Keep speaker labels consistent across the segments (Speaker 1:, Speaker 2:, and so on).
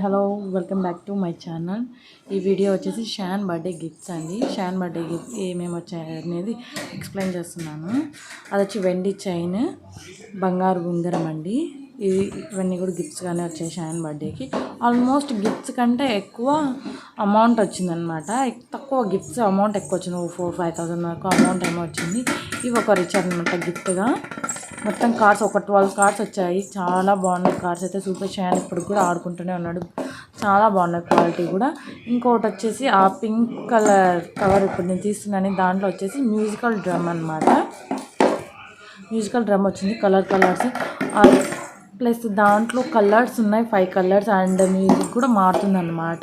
Speaker 1: Hello welcome back to my channel. ఈ video వచ్చేసి Shan birthday gifts అండి. షాన్ బర్త్డే గిఫ్ట్ ఏమేమి వచ్చాయి అనేది ఎక్స్ప్లెయిన్ చేస్తున్నాను. అది వచ్చి వెండి చైన్, బంగారు ఉంగరం అండి. ఇవన్నీ కూడా గిఫ్ట్స్గానే వచ్చాయి షాన్ బర్త్డేకి. ఆల్మోస్ట్ గిఫ్ట్స్ కంటే ఎక్కువ అమౌంట్ వచ్చిందనమాట. తక్కువ గిఫ్ట్స్ అమౌంట్ ఎక్కువ వచ్చింది. 4,000-5,000 వరకు అమౌంట్ ఏమో వచ్చింది. ఇవి ఒకరు ఇచ్చారనమాట గిఫ్ట్గా. మొత్తం కార్డ్స్ ఒక 12 కార్డ్స్ వచ్చాయి. చాలా బాగున్నాయి కార్డ్స్ అయితే. సూపర్ షాన్ ఇప్పుడు కూడా ఆడుకుంటూనే ఉన్నాడు. చాలా బాగున్నాయి క్వాలిటీ కూడా. ఇంకొకటి వచ్చేసి ఆ పింక్ కలర్ కవర్ ఇప్పుడు నేను తీస్తున్నాను. దాంట్లో వచ్చేసి మ్యూజికల్ డ్రమ్ అనమాట. మ్యూజికల్ డ్రమ్ వచ్చింది. కలర్స్ ప్లస్ దాంట్లో కలర్స్ ఉన్నాయి. 5 కలర్స్ అండ్ మ్యూజిక్ కూడా మారుతుంది అనమాట.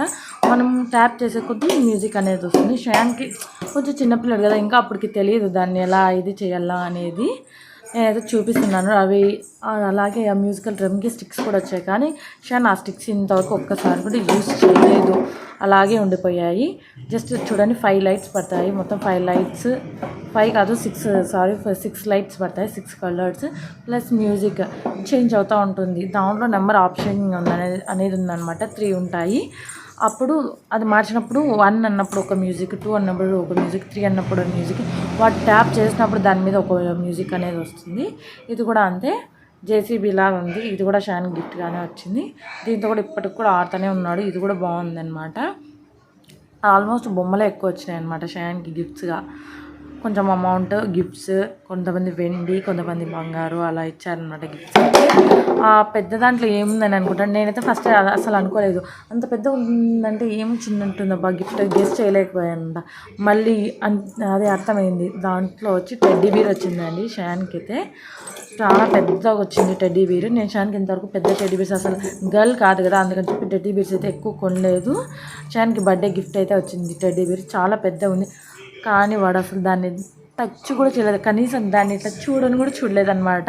Speaker 1: మనం ట్యాప్ చేసే కొద్దీ మ్యూజిక్ అనేది వస్తుంది. షాన్కి కొంచెం చిన్నపిల్లడు కదా, ఇంకా అప్పటికి తెలియదు దాన్ని ఎలా ఇది చేయాలా అనేది. నేనైతే చూపిస్తున్నాను. అవి అలాగే ఆ మ్యూజికల్ డ్రమ్కి స్టిక్స్ కూడా వచ్చాయి, కానీ షాన్ ఆ స్టిక్స్ ఇంతవరకు ఒక్కసారి కూడా యూజ్ చేయలేదు, అలాగే ఉండిపోయాయి. జస్ట్ చూడండి 5 లైట్స్ పడతాయి. మొత్తం 5 లైట్స్, 5 కాదు 6 లైట్స్ పడతాయి. 6 కలర్స్ ప్లస్ మ్యూజిక్ చేంజ్ అవుతూ ఉంటుంది. దాంట్లో నెంబర్ ఆప్షన్ అనేది ఉందన్నమాట. 3 ఉంటాయి. అప్పుడు అది మార్చినప్పుడు 1 అన్నప్పుడు ఒక మ్యూజిక్, 2 అన్నప్పుడు ఒక మ్యూజిక్, 3 అన్నప్పుడు మ్యూజిక్, వాటి ట్యాప్ చేసినప్పుడు దాని మీద ఒక మ్యూజిక్ అనేది వస్తుంది. ఇది కూడా అంతే, జేసీబీ లాగా ఉంది. ఇది కూడా షాన్ గిఫ్ట్గానే వచ్చింది. దీంతో కూడా ఇప్పటికి కూడా ఆడుతూనే ఉన్నాడు. ఇది కూడా బాగుందన్నమాట. ఆల్మోస్ట్ బొమ్మలే ఎక్కువ వచ్చినాయి అనమాట షాన్కి గిఫ్ట్స్గా. కొంచెం అమౌంట్ గిఫ్ట్స్, కొంతమంది వెండి, కొంతమంది బంగారు అలా ఇచ్చారనమాట గిఫ్ట్స్. ఆ పెద్ద దాంట్లో ఏముందని అనుకుంటాను. నేనైతే ఫస్ట్ అసలు అనుకోలేదు అంత పెద్ద ఉందంటే ఏం చిన్న ఉంటుందబ్బా గిఫ్ట్, గెస్ట్ చేయలేకపోయానంట. మళ్ళీ అదే అర్థమైంది. దాంట్లో వచ్చి టెడ్డీ బీర్ వచ్చిందండి షాన్కి అయితే. చాలా పెద్దగా వచ్చింది టెడ్డీ బీర్. నేను షాన్కి ఇంతవరకు పెద్ద టెడ్డీ బీర్స్, అసలు గర్ల్ కాదు కదా అందుకని చెప్పి టెడ్డీ బీర్స్ అయితే ఎక్కువ కొనలేదు. షాన్కి బర్త్డే గిఫ్ట్ అయితే వచ్చింది టెడ్డీ బీర్. చాలా పెద్ద ఉంది, కానీ వాడు అసలు దాన్ని టచ్ కూడా చేయలేదు. కనీసం దాన్ని ఇట్లా కూడా చూడలేదన్నమాట.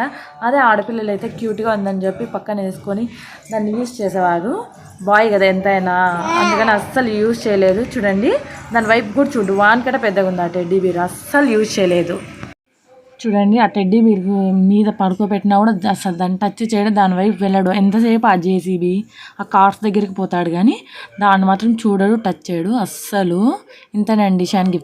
Speaker 1: అదే ఆడపిల్లలు అయితే క్యూట్గా ఉందని చెప్పి పక్కన వేసుకొని దాన్ని యూజ్ చేసేవారు. బాయ్ కదా ఎంతైనా, అందుకని అస్సలు యూజ్ చేయలేదు. చూడండి దాని వైపు కూడా చూడు, వానికట పెద్దగా ఉంది ఆ టెడ్డీ బీర్. అస్సలు యూజ్ చేయలేదు. చూడండి ఆ టెడ్డీ బీర్ మీద పడుకోబెట్టినా కూడా అసలు దాన్ని టచ్ చేయడం, దాని వైపు వెళ్ళాడు. ఎంతసేపు ఆ జేసీబీ ఆ కార్స్ దగ్గరికి పోతాడు, కానీ దాన్ని మాత్రం చూడడు, టచ్ చేయడు అస్సలు. ఇంతేనండి షాన్ గిఫ్ట్.